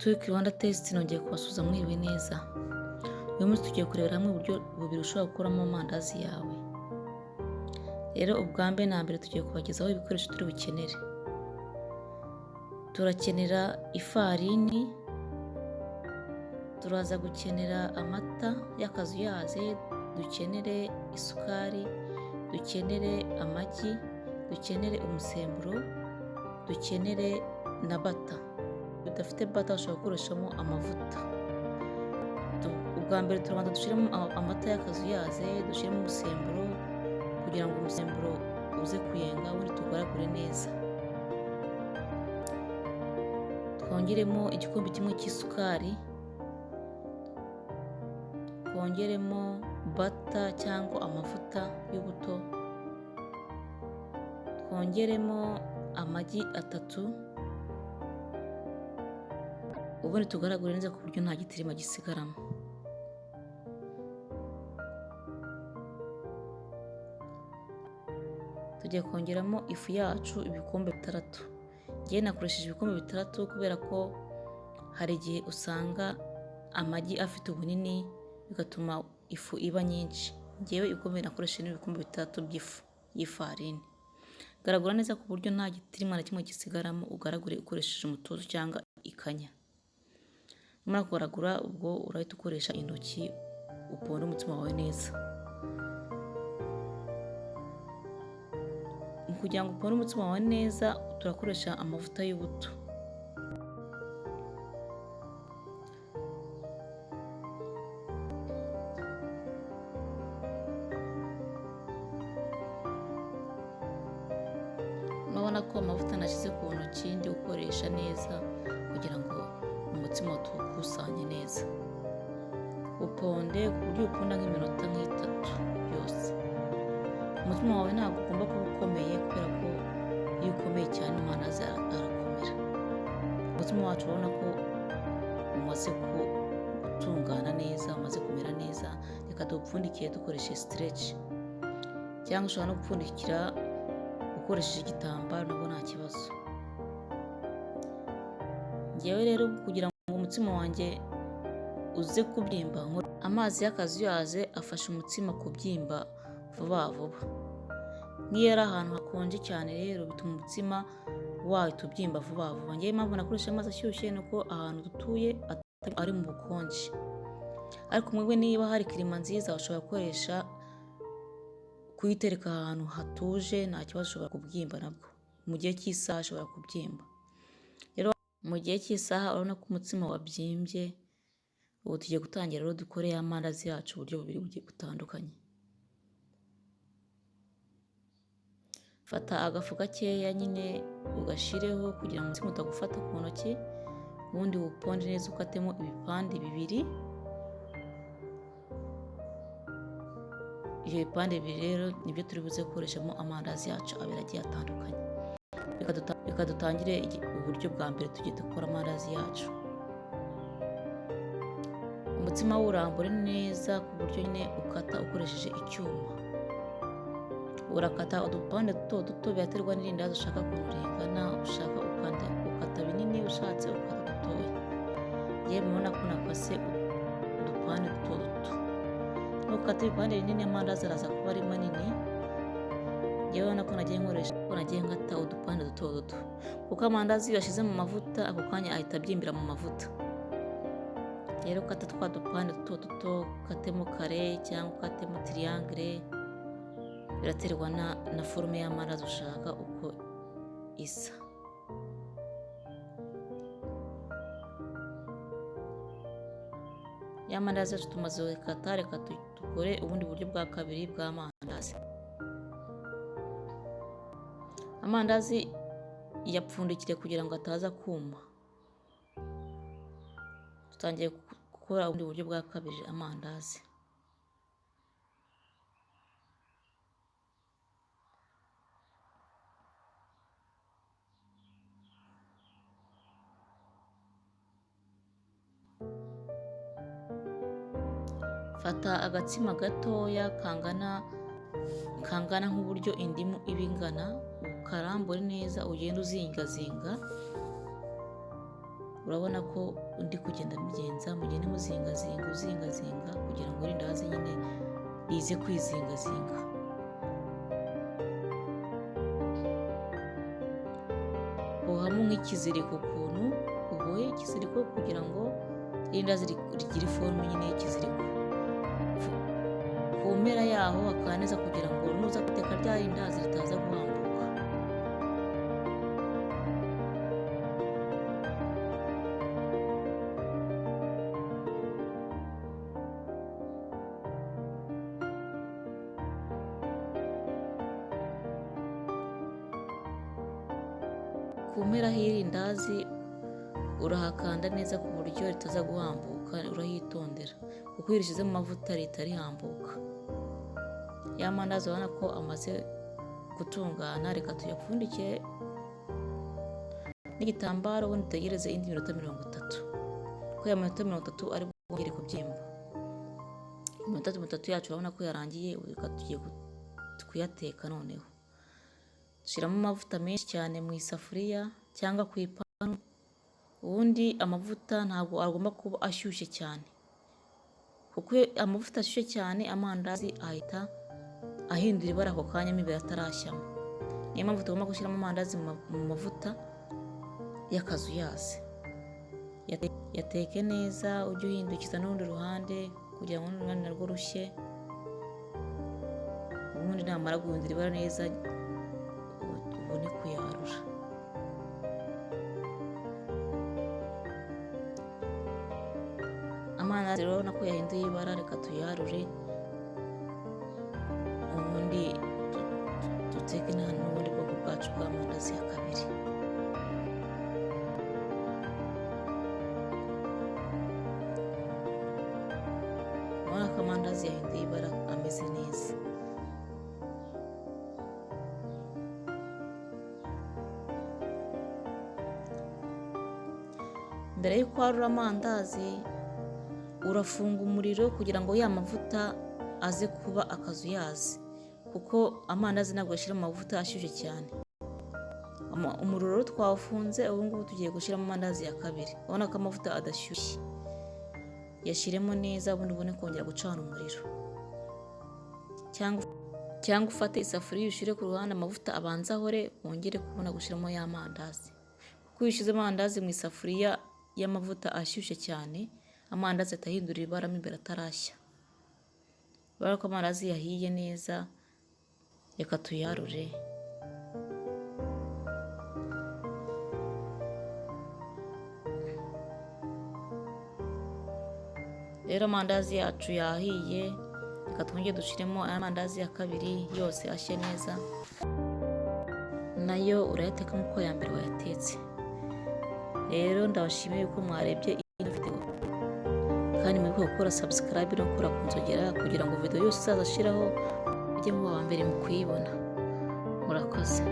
Turi Rwanda Test nongeye kubasuhuza mwiriwe neza. Uyu munsi tugiye kurebera hamwe uburyo bubiri ushobora gukuramo amandazi yawe. Rero ubwa mbere na mbere tugiye kubagezaho ibikoresho turi bukenere. Turakenera ifarini, turaza gukenera amata y'akazuyaze, dukenere isukari, dukenere amagi, dukenere umusemburo, dukenere na bata. Udafite bata ushobora gukoreshamo amavuta. Ubwa mbere turabanza dushyiremo amata y'akazuyaze, dushyiremo umusemburo kugira ngo umusemburo uze kuyenga ubundi tugaragure neza. Twongeremo igikombe kimwe cy'isukari, twongeremo bata cyangwa amavuta y'ubuto, twongeremo amagi 3, ubundi tugaragure neza ku buryo nta gitirima gisigaramo. Tugiye kongeramo ifu yacu ibikombe 6. Ngiye nakoresheje ibikombe 6 kubera ko hari igihe usanga amagi afite ubunini bigatuma ifu iba nyinshi. Ngewe ibikombe nakoresheje n'ibikombe 3 by'ifu y'ifarini. Garagura neza ku buryo nta gitirima na kimwe gisigaramo, ugaragure ukoresheje umutozo cyangwa ikanya. Numara kugaragura ubwo urahita ukoresha intoki uponde umutsima wawe neza. Kugira ngo uponde umutsima wawe neza turakoresha amavuta y'ubuto. Murabona ko amavuta nashyize ku ntoki ndi gukoresha neza kugira ngo umutsima tuwukusanye neza. Uponde ku buryo ukunda nk'iminota 3 yose. Umutsima wawe ntabwo ugomba kuba ukomeye kubera ko iyo ukomeye cyane amandazi arakomera. Umutsima wacu urabona ko umaze gutungana neza, umaze kumera neza. Reka tuwupfundikire dukoresheje stretch, cyangwa ushobora no gupfundikira ukoresheje igitambaro nabwo nta kibazo. Ngewe rero kugira ngo umutsima wanjye uze kubyimba, amazi y'akazuyaze afasha umutsima kubyimba vuba vuba. Nk'iyo ari ahantu hakonje cyane rero bituma umutsima wahita ubyimba vuba vuba. Ngewe impamvu nakoresha amazi ashyushye ni uko ahantu dutuye ari mu bukonje. Ariko mwebwe niba hari kirima nziza ushobora gukoresha kuyitereka ahantu hatuje, nta kibazo ushobora kubyimba nabwo. Mu gihe cy'isaha ashobora kubyimba. Rero mu gihe cy'isaha urabona ko umutsima wabyimbye. Ubu tugiye gutangira rero dukoreye amandazi yacu uburyo bubiri bugiye butandukanye. Fata agafu gakeya nyine ugashireho kugira ngo umutsima utagufata ku ntoki, ubundi uwuponde neza ukatemo ibipande 2. Ibyo bipande 2 rero nibyo turi buze gukoreshamo amandazi yacu abiri agiye atandukanye. Reka dutangire uburyo bwa mbere tugiye dukora amandazi yacu. Umutsima w'urambure neza ku buryo nyine ukata ukoresheje icyuma. Urakata udupande duto byaterwa n'irindazi ushaka kuringana, ushaka ukata binini, ushatse ukata dutoya. Yewe mubona ko nakase udupande duto. Nukata ibipande binini amandazi araza kuba ari manini. Yewe ubona ko nagiye ngata udupande duto. Kuko amandazi iyo yashyize mu mavuta ako kanya ahita abyimbira mu mavuta. Rero kata twa dupande duto, ukatemo kare cyangwa ukatemo triangle. Biraterwa na forume y'amandazi ushaka uko isa. Y'amandazi yacu tumaze gukata, reka dukore ubundi buryo bwa kabiri bw'amandazi. Amandazi yapfundikire kugira ngo ataza kuma. Tutangiye gukora ubundi buryo bwa kabiri amandazi. Fata agatsima gatoya kangana nk'uburyo indimu iba ingana, ukarambure neza ugenda uzingazinga urabona ko ndi kugenda mbigenza, mugende muzingazinga uzingazinga kugira ngo irindazi nyine rize kwizingazinga. Bohamo nk'ikiziriko, ukuntu ubohe ikiziriko kugira ngo irindazi rigire iforume nyine y'ikiziriko. Ku mpera yaho hakaba neza kugira ngo nuza guteka rya rindazi ritaza guhambuka. Ku mpera h'irindazi urahakanda neza ku buryo ritaza guhambuka, urahitondera kuko iyo urishyize mu mavuta rihita rihambuka. Ya mandazi urabona ko amaze gutungana, reka tuyapfundike n'igitambaro ubundi dutegereze indi minota 30. Ko ya minota 30 ari bwongere kubyimba. Iminota 30 yacu urabona ko yarangiye, reka tugiye kuyateka noneho. Dushyiramo amavuta menshi cyane mu isafuriya cyangwa ku ipanu. Ubundi amavuta ntabwo agomba kuba ashyushye cyane, kuko amavuta ashyushye cyane amandazi ahita ahindura ibara ako kanya imbere atarashyamo. Niyo mpamvu tugomba gushyiramo amandazi mu mavuta y'akazuyazi. Yateke neza, ujye uhindukiza n'urundi ruhande kugira ngo n'uruhande narwo rushye. Ubundi namara guhindura ibara neza ubone kuyarura. Amandazi rero urabona ko yahinduye ibara, reka tuyarure ubundi duteke n'ubundi bwoko bwacu bw'amandazi ya kabiri. Urabona ko amandazi yahinduye ibara ameze neza. Mbere y'uko warura amandazi urafunga umuriro kugira ngo ya mavuta aze kuba akazuyazi, kuko amandazi ntabwo ashyira mu mavuta ashyushye cyane. Umuriro twawufunze, ubu ngubu tugiye gushyiramo amandazi ya kabiri. Urabona ko amavuta adashyushye, yashyiremo neza ubundi ubone kongera gucana umuriro. Cyangwa ufate isafuriya ushyire ku ruhande, amavuta abanza ahore, wongere kubona gushyiramo ya mandazi. Kuko iyo ushyizemo amandazi mu isafuriya y'amavuta ashyushye cyane, amandazi atahindura ibara imbere atarashya. Urabona ko amandazi yahiye neza, reka tuyarure. Rero amandazi yacu yahiye, reka twongere dushyiremo amandazi ya kabiri yose ashye neza. Nayo urayateka nk'uko ya mbere wayatetse. Rero ndabashimiye ko mwarebye iyi video, kandi mwibuke gukora subscribe no gukora ku nzogera kugira ngo video yose izaza ashiraho mujye muba aba mbere mu kuyibona. Murakoze.